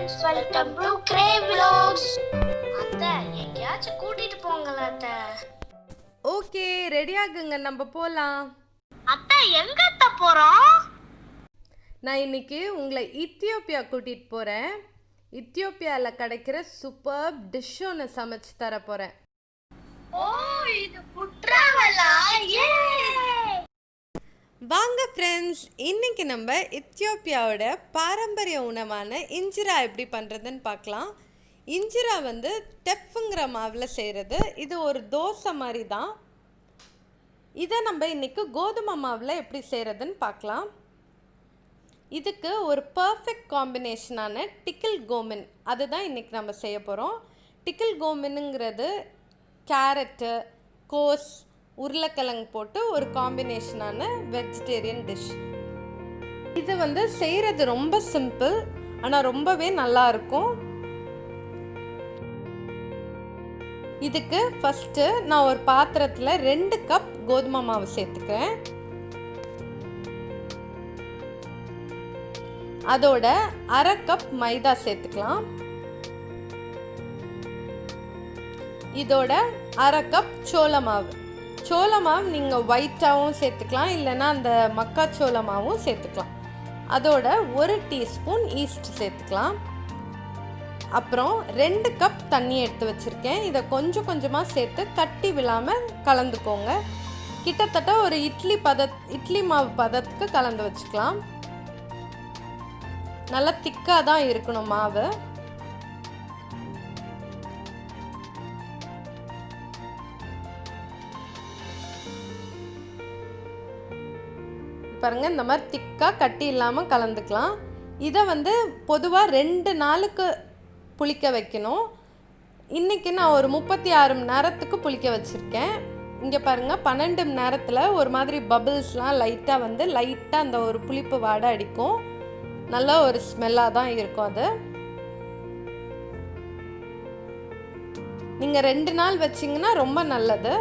friends, welcome to Crave Vlogs. அத்தை எங்கயாச்சும் கூட்டிட்டு போங்களா அத்தை. ஓகே, ரெடி ஆகுங்க, நம்ம போலாம். அத்தை எங்க அத்தை போறோம்? நான் இன்னைக்கு உங்களை இத்தியோப்பியா கூட்டிட்டு போறேன். இத்தியோப்பியாவில் கிடைக்கிற சூப்பர் டிஷ் ஒன்று சமைச்சு தர போறேன். ஓ, இது ஃபுட் டிராவலா? ஏ! வாங்க ஃப்ரெண்ட்ஸ், இன்னைக்கு நம்ம இத்தியோப்பியாவோட பாரம்பரிய உணவான இன்ஜிரா எப்படி பண்ணுறதுன்னு பார்க்கலாம். இன்ஜிரா வந்து டெஃப்ங்கிற மாவில் செய்கிறது. இது ஒரு தோசை மாதிரி தான். இதை நம்ம இன்றைக்கி கோதுமை மாவில் எப்படி செய்கிறதுன்னு பார்க்கலாம். இதுக்கு ஒரு பர்ஃபெக்ட் காம்பினேஷனான டிக்கில் கோமென் அதுதான் இன்றைக்கி நம்ம செய்ய போகிறோம். டிக்கில் கோமெனுங்கிறது கேரட்டு, கோஸ், உருளைக்கிழங்கு போட்டு ஒரு காம்பினேஷனான வெஜிடேரியன் டிஷ். இது வந்து செய்கிறது ரொம்ப சிம்பிள், ஆனால் ரொம்பவே நல்லாயிருக்கும். இதுக்கு ஃபஸ்ட்டு நான் ஒரு பாத்திரத்தில் 2 கப் கோதுமை மாவு சேர்த்துக்கிறேன். அதோட 1/2 கப் மைதா சேர்த்துக்கலாம். இதோட 1/2 கப் சோள மாவு. சோள மாவு நீங்கள் ஒயிட்டாகவும் சேர்த்துக்கலாம், இல்லைன்னா அந்த மக்காச்சோள மாவும் சேர்த்துக்கலாம். அதோட 1 டீஸ்பூன் ஈஸ்ட் சேர்த்துக்கலாம். அப்புறம் 2 கப் தண்ணி எடுத்து வச்சுருக்கேன். இதை கொஞ்சம் கொஞ்சமாக சேர்த்து கட்டி விழாமல் கலந்துக்கோங்க. கிட்டத்தட்ட ஒரு இட்லி மாவு பதத்துக்கு கலந்து வச்சுக்கலாம். நல்லா திக்காக தான் இருக்கணும் மாவு. பாருங்கள், இந்த மாதிரி திக்காக கட்டி இல்லாமல் கலந்துக்கலாம். இதை வந்து பொதுவாக 2 நாளுக்கு புளிக்க வைக்கணும். இன்றைக்கி நான் ஒரு 36 மணி நேரத்துக்கு புளிக்க வச்சுருக்கேன். இங்கே பாருங்கள், 12 மணி நேரத்தில் ஒரு மாதிரி பபிள்ஸ்லாம் லைட்டாக அந்த ஒரு புளிப்பு வாடை அடிக்கும். நல்ல ஒரு ஸ்மெல்லாக தான் இருக்கும். அது நீங்கள் 2 நாள் வச்சிங்கன்னா ரொம்ப நல்லது.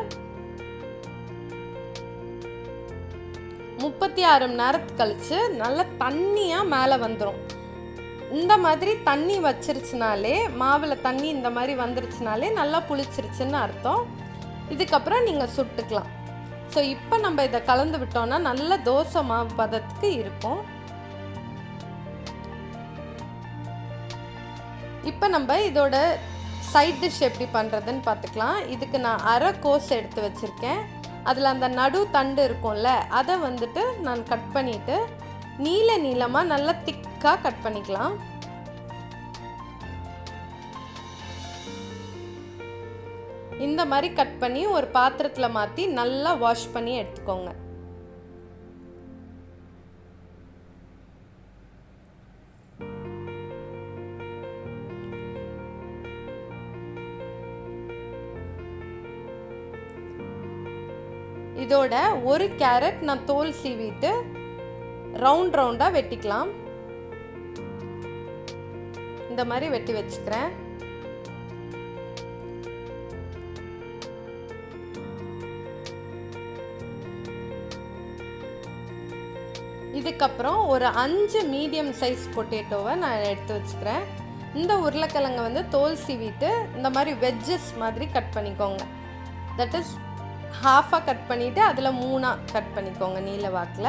36 மணி நேரத்துக்கு கழிச்சு நல்லா தண்ணியாக மேலே வந்துடும். இந்த மாதிரி தண்ணி வச்சிருச்சுனாலே, மாவில் தண்ணி இந்த மாதிரி வந்துருச்சுனாலே நல்லா புளிச்சிருச்சுன்னு அர்த்தம். இதுக்கப்புறம் நீங்கள் சுட்டுக்கலாம். ஸோ இப்போ நம்ம இதை கலந்து விட்டோம்னா நல்ல தோசை மாவு பதத்துக்கு இருக்கும். இப்போ நம்ம இதோட சைட் டிஷ் எப்படி பண்ணுறதுன்னு பார்த்துக்கலாம். இதுக்கு நான் 1/2 கோஸ் எடுத்து வச்சுருக்கேன். அதில் அந்த நடு தண்டு இருக்கும்ல, அதை வந்துட்டு நான் கட் பண்ணிவிட்டு நீளமாக நல்லா திக்காக கட் பண்ணிக்கலாம். இந்த மாதிரி கட் பண்ணி ஒரு பாத்திரத்தில் மாற்றி நல்லா வாஷ் பண்ணி எடுத்துக்கோங்க. இதோட 1 கேரட் நான் தோல் சீவிட்டு ரவுண்டாக வெட்டிக்கலாம். இந்த மாதிரி வெட்டி வச்சுக்கிறேன். இதுக்கப்புறம் ஒரு 5 மீடியம் சைஸ் பொட்டேட்டோவை நான் எடுத்து வச்சுக்கிறேன். இந்த உருளைக்கிழங்கை வந்து தோல் சீவிட்டு இந்த மாதிரி வெஜ்ஜஸ் மாதிரி கட் பண்ணிக்கோங்க. தட் இஸ் ஹாஃபாக கட் பண்ணிவிட்டு அதில் 3ஆக கட் பண்ணிக்கோங்க நீல வாக்கில்.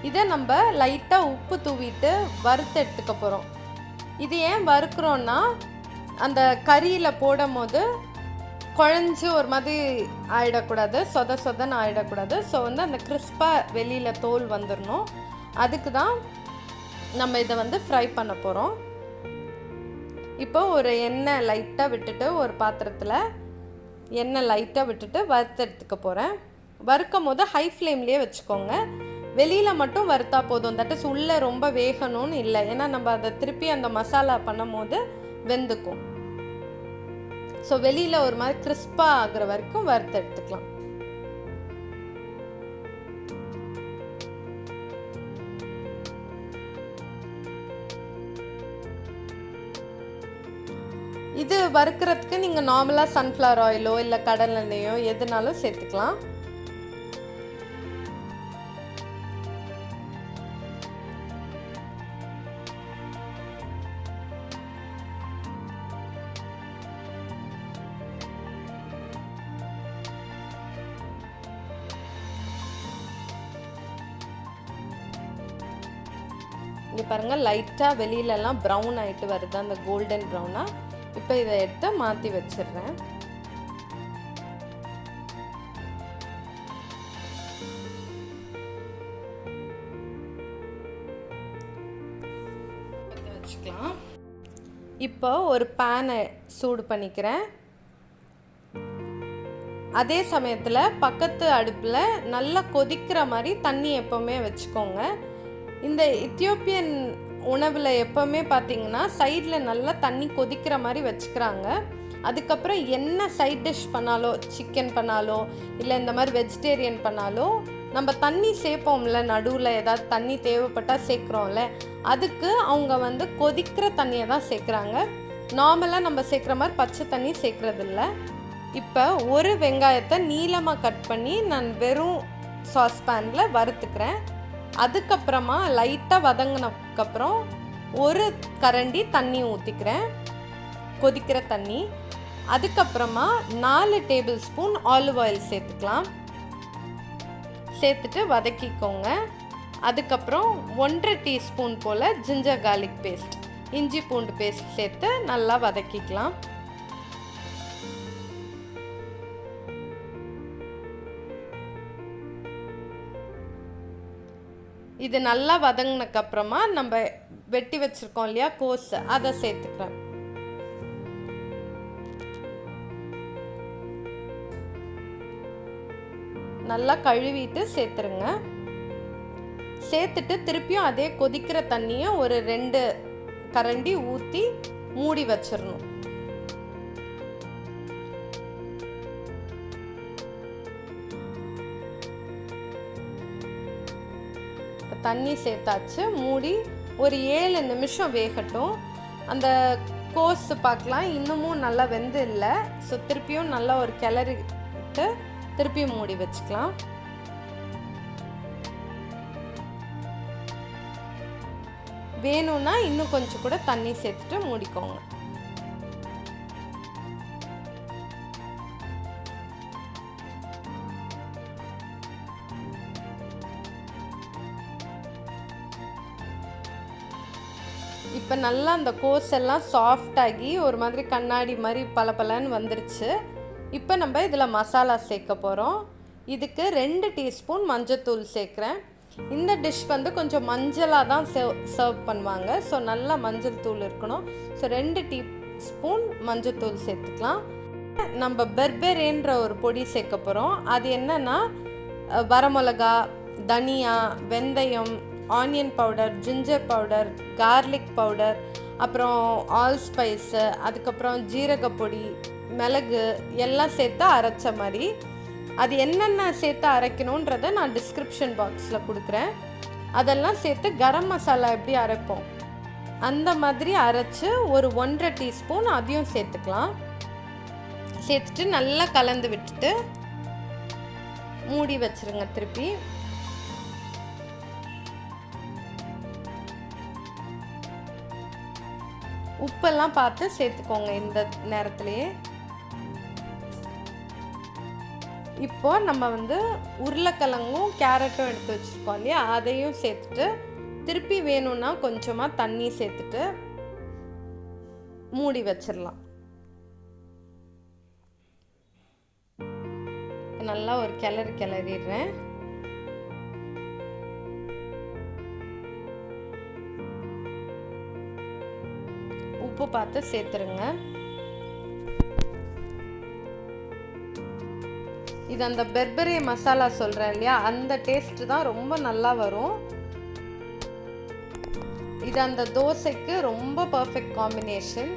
இதை நம்ம லைட்டாக உப்பு தூவிட்டு வறுத்து எடுத்துக்க போகிறோம். இது ஏன் வறுக்கிறோன்னா, அந்த கறியில் போடும் போது குழஞ்சி ஒரு மாதிரி ஆகிடக்கூடாது, சொதன்னு ஆகிடக்கூடாது. ஸோ வந்து அந்த கிறிஸ்பாக வெளியில் தோல் வந்துடணும். அதுக்கு தான் நம்ம இதை வந்து ஃப்ரை பண்ண போகிறோம். இப்போ ஒரு எண்ணெய் லைட்டாக விட்டுட்டு, ஒரு பாத்திரத்தில் எண்ணெய் லைட்டாக விட்டுட்டு வறுத்து எடுத்துக்க போகிறேன். வறுக்கும் போது ஹை ஃப்ளேம்லேயே வச்சுக்கோங்க. வெளியில் மட்டும் வறுத்தா போதும். தட் இஸ் உள்ளே ரொம்ப வேகணும்னு இல்லை. ஏன்னா நம்ம அதை திருப்பி அந்த மசாலா பண்ணும் போது வெந்துக்கும். ஸோ வெளியில் ஒரு மாதிரி கிறிஸ்பாக ஆகிற வரைக்கும் வறுத்து எடுத்துக்கலாம். இது வறுக்கிறதுக்கு நீங்கள் நார்மலாக சன்ஃப்ளவர் ஆயிலோ இல்லை கடலெண்ணெயோ எதுனாலும் சேர்த்துக்கலாம். இங்கே பாருங்கள் லைட்டாக வெளியிலலாம் ப்ரௌன் ஆகிட்டு வருது, அந்த கோல்டன் ப்ரௌனாக. இப்போ இதை எடுத்து மாற்றி வச்சிடுறேன். வச்சுக்கலாம். இப்போ ஒரு பேனை சூடு பண்ணிக்கிறேன். அதே சமயத்தில் பக்கத்து அடுப்பில் நல்லா கொதிக்கிற மாதிரி தண்ணி எப்போவுமே வச்சுக்கோங்க. இந்த எத்தியோப்பியன் உணவில் எப்போவுமே பார்த்திங்கன்னா சைடில் நல்லா தண்ணி கொதிக்கிற மாதிரி வச்சுக்கிறாங்க. அதுக்கப்புறம் என்ன சைட் டிஷ் பண்ணாலோ, சிக்கன் பண்ணாலோ இல்லை இந்த மாதிரி வெஜிடேரியன் பண்ணாலோ நம்ம தண்ணி சேர்ப்போம்ல, நடுவில் ஏதாவது தண்ணி தேவைப்பட்டால் சேர்க்குறோம்ல, அதுக்கு அவங்க கொதிக்கிற தண்ணியை தான் சேர்க்குறாங்க. நார்மலாக நம்ம சேர்க்குற மாதிரி பச்சை தண்ணி சேர்க்குறதில்ல. இப்போ ஒரு வெங்காயத்தை நீளமாக கட் பண்ணி நான் வெறும் சாஸ்பேனில் வறுத்துக்கிறேன். அதுக்கப்புறமா லைட்டாக வதங்கினதுக்கப்புறம் ஒரு கரண்டி தண்ணி ஊற்றிக்கிறேன், கொதிக்கிற தண்ணி. அதுக்கப்புறமா 4 டேபிள் ஸ்பூன் ஆலிவ் ஆயில் சேர்த்துக்கலாம். சேர்த்துட்டு வதக்கிக்கோங்க. அதுக்கப்புறம் 1.5 டீஸ்பூன் போல் ஜிஞ்சர் கார்லிக் பேஸ்ட், இஞ்சி பூண்டு பேஸ்ட் சேர்த்து நல்லா வதக்கிக்கலாம். இது நல்லா வதங்கினதுக்கப்புறமா நம்ம வெட்டி வச்சுருக்கோம் இல்லையா கோஸ், அதை சேர்த்துக்கிறேன். நல்லா கழுவிட்டு சேர்த்துருங்க. சேர்த்துட்டு திருப்பியும் அதே கொதிக்கிற தண்ணியை ஒரு 2 கரண்டி ஊற்றி மூடி வச்சிடணும். தண்ணி சேர்த்தாச்சு. மூடி ஒரு 7 நிமிஷம் வேகட்டும். அந்த கோஸ் பார்க்கலாம் இன்னமும் நல்லா வெந்து இல்லை. ஸோ திருப்பியும் நல்லா ஒரு கிளறிட்டு திருப்பியும் மூடி வச்சுக்கலாம். வேணும்னா இன்னும் கொஞ்சம் கூட தண்ணி சேர்த்துட்டு மூடிக்கோங்க. இப்போ நல்லா அந்த கோஸ் எல்லாம் சாஃப்டாகி ஒரு மாதிரி கண்ணாடி மாதிரி பலன்னு வந்துருச்சு. இப்போ நம்ம இதில் மசாலா சேர்க்க போகிறோம். இதுக்கு 2 டீஸ்பூன் மஞ்சத்தூள் சேர்க்குறேன். இந்த டிஷ் கொஞ்சம் மஞ்சளாக தான் சர்வ் பண்ணுவாங்க. ஸோ நல்லா மஞ்சள் தூள் இருக்கணும். ஸோ 2 டீஸ்பூன் மஞ்சத்தூள் சேர்த்துக்கலாம். நம்ம பெர்பெரேன்ற ஒரு பொடி சேர்க்க போகிறோம். அது என்னென்னா வரமிளகா, தனியா, வெந்தயம், onion powder, ginger powder, garlic powder, அப்புறம் ஆல் ஸ்பைஸு, அதுக்கப்புறம் ஜீரகப்பொடி, மிளகு எல்லாம் சேர்த்து அரைச்ச மாதிரி. அது என்னென்ன சேர்த்து அரைக்கணுன்றதை நான் டிஸ்கிரிப்ஷன் பாக்ஸில் கொடுக்குறேன். அதெல்லாம் சேர்த்து கரம் மசாலா எப்படி அரைப்போம் அந்த மாதிரி அரைச்சி ஒரு 1.5 டீஸ்பூன் அதையும் சேர்த்துக்கலாம். சேர்த்துட்டு நல்லா கலந்து விட்டுட்டு மூடி வச்சுருங்க. திருப்பி உப்பெல்லாம் பார்த்து சேர்த்துக்கோங்க இந்த நேரத்துலையே. இப்போ நம்ம உருளைக்கிழங்கும் கேரட்டும் எடுத்து வச்சுருக்கோம் இல்லையா, அதையும் சேர்த்துட்டு திருப்பி வேணும்னா கொஞ்சமாக தண்ணி சேர்த்துட்டு மூடி வச்சிடலாம். நல்லா ஒரு கிளறிடுறேன். உப்பு பார்த்து சேர்த்துருங்க. இது அந்த பெர்பரே மசாலா சொல்கிறேன் இல்லையா, அந்த டேஸ்ட்டு தான் ரொம்ப நல்லா வரும். இது அந்த தோசைக்கு ரொம்ப பர்ஃபெக்ட் காம்பினேஷன்.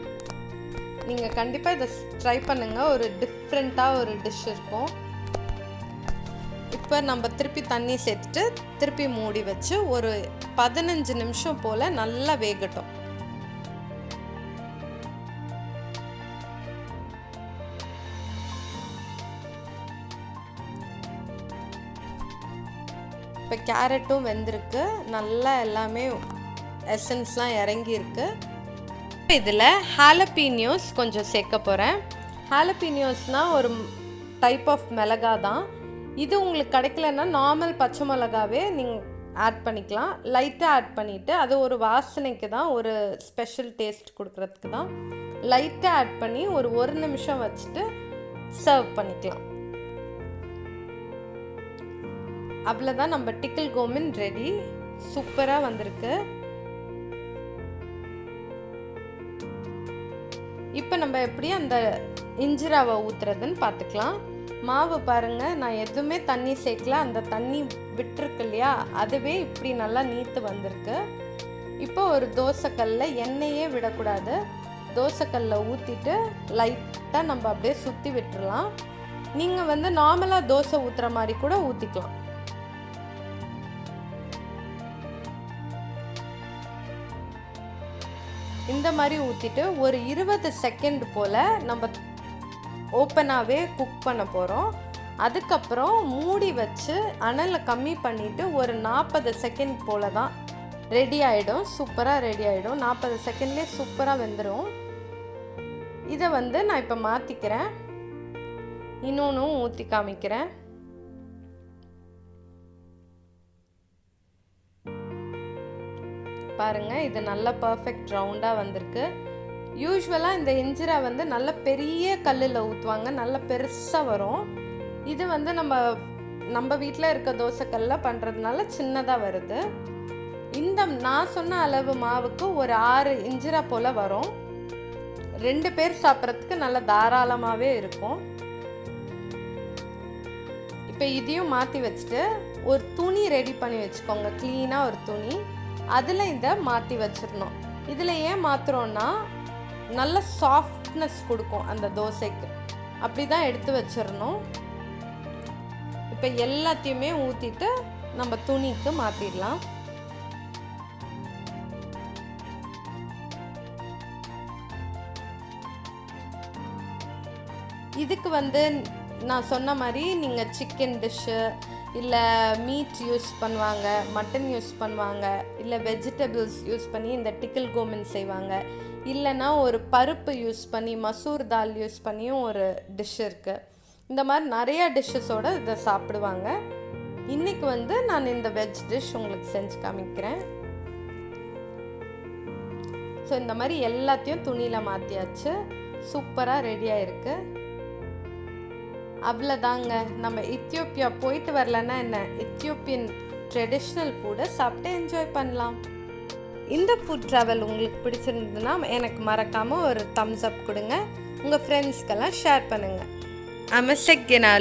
நீங்கள் கண்டிப்பாக இதை ட்ரை பண்ணுங்கள். ஒரு டிஃப்ரெண்ட்டாக ஒரு டிஷ் இருக்கும். இப்போ நம்ம திருப்பி தண்ணி சேர்த்துட்டு திருப்பி மூடி வச்சு ஒரு 15 நிமிஷம் போல் நல்லா வேகட்டும். இப்போ கேரட்டும் வெந்திருக்கு, நல்லா எல்லாமே எசன்ஸ்லாம் இறங்கியிருக்கு. இதில் ஹாலபீனியோஸ் கொஞ்சம் சேர்க்க போகிறேன். ஹாலபீனியோஸ்னால் ஒரு டைப் ஆஃப் மிளகா தான். இது உங்களுக்கு கிடைக்கலன்னா நார்மல் பச்சை மிளகாவே நீங்கள் ஆட் பண்ணிக்கலாம். லைட்டாக ஆட் பண்ணிவிட்டு, அது ஒரு வாசனைக்கு தான், ஒரு ஸ்பெஷல் டேஸ்ட் கொடுக்குறதுக்கு தான் லைட்டாக ஆட் பண்ணி ஒரு நிமிஷம் வச்சுட்டு சர்வ் பண்ணிக்கலாம். அவ்வளோதான், நம்ம டிக்கிள் கோமன் ரெடி. சூப்பராக வந்திருக்கு. இப்போ நம்ம எப்படி அந்த இஞ்சிராவை ஊற்றுறதுன்னு பார்த்துக்கலாம். மாவு பாருங்கள், நான் எதுவுமே தண்ணி சேர்க்கல. அந்த தண்ணி விட்டுருக்கு இல்லையா, அதுவே இப்படி நல்லா நீத்து வந்திருக்கு. இப்போ ஒரு தோசைக்கல்லில் எண்ணெயே விடக்கூடாது. தோசைக்கல்லில் ஊற்றிட்டு லைட்டாக நம்ம அப்படியே சுற்றி விட்டுறலாம். நீங்கள் வந்து நார்மலாக தோசை ஊற்றுற மாதிரி கூட ஊற்றிக்கலாம். இந்த மாதிரி ஊற்றிட்டு ஒரு 20 செகண்ட் போல் நம்ம ஓப்பனாகவே குக் பண்ண போகிறோம். அதுக்கப்புறம் மூடி வச்சு அனலை கம்மி பண்ணிவிட்டு ஒரு 40 செகண்ட் போல் தான் ரெடி ஆகிடும். சூப்பராக ரெடி ஆகிடும். 40 செகண்ட்லேயே சூப்பராக வெந்துடும். இதை வந்து நான் இப்போ மாற்றிக்கிறேன். இன்னொன்றும் ஊற்றி காமிக்கிறேன். பாருங்கள், இது நல்லா பர்ஃபெக்ட் ரவுண்டாக வந்திருக்கு. யூஸ்வலாக இந்த இஞ்சிரா வந்து நல்ல பெரிய கல்லில் ஊற்றுவாங்க, நல்ல பெருசாக வரும். இது வந்து நம்ம வீட்டில் இருக்க தோசைக்கல்லில் பண்ணுறதுனால சின்னதாக வருது. இந்த நான் சொன்ன அளவு மாவுக்கு ஒரு 6 இஞ்சிரா போல் வரும். 2 பேர் சாப்பிட்றதுக்கு நல்லா தாராளமாகவே இருக்கும். இப்போ இதையும் மாற்றி வச்சுட்டு ஒரு துணி ரெடி பண்ணி வச்சுக்கோங்க. க்ளீனாக ஒரு துணி, அதில் இதை மாற்றி வச்சிடணும். இதில் ஏன் மாற்றுறோன்னா நல்ல சாஃப்ட்னஸ் கொடுக்கும் அந்த தோசைக்கு. அப்படி தான் எடுத்து வச்சிடணும். இப்போ எல்லாத்தையுமே ஊற்றிட்டு நம்ம துணிக்கு மாற்றிடலாம். இதுக்கு வந்து நான் சொன்ன மாதிரி நீங்கள் சிக்கன் டிஷ்ஷு இல்லை மீட் யூஸ் பண்ணுவாங்க, மட்டன் யூஸ் பண்ணுவாங்க, இல்லை வெஜிடபிள்ஸ் யூஸ் பண்ணி இந்த டிக்கிள் கோமன் செய்வாங்க. இல்லைன்னா ஒரு பருப்பு யூஸ் பண்ணி, மசூர் தால் யூஸ் பண்ணியும் ஒரு டிஷ் இருக்குது. இந்த மாதிரி நிறையா டிஷ்ஷஸோடு இதை சாப்பிடுவாங்க. இன்றைக்கி வந்து நான் இந்த வெஜ் டிஷ் உங்களுக்கு செஞ்சு காமிக்கிறேன். ஸோ இந்த மாதிரி எல்லாத்தையும் துணியில் மாற்றியாச்சு. சூப்பராக ரெடியாக இருக்குது. அவ்வளோதாங்க. நம்ம எத்தியோப்பியா போயிட்டு வரலன்னா என்ன, எத்தியோப்பியன் ட்ரெடிஷ்னல் ஃபுட்டை சாப்பிட்டு என்ஜாய் பண்ணலாம். இந்த ஃபுட் ட்ராவல் உங்களுக்கு பிடிச்சிருந்ததுன்னா எனக்கு மறக்காமல் ஒரு தம்ஸ் அப் கொடுங்க. உங்கள் ஃப்ரெண்ட்ஸ்க்கெல்லாம் ஷேர் பண்ணுங்கள். அமசெக்கினால்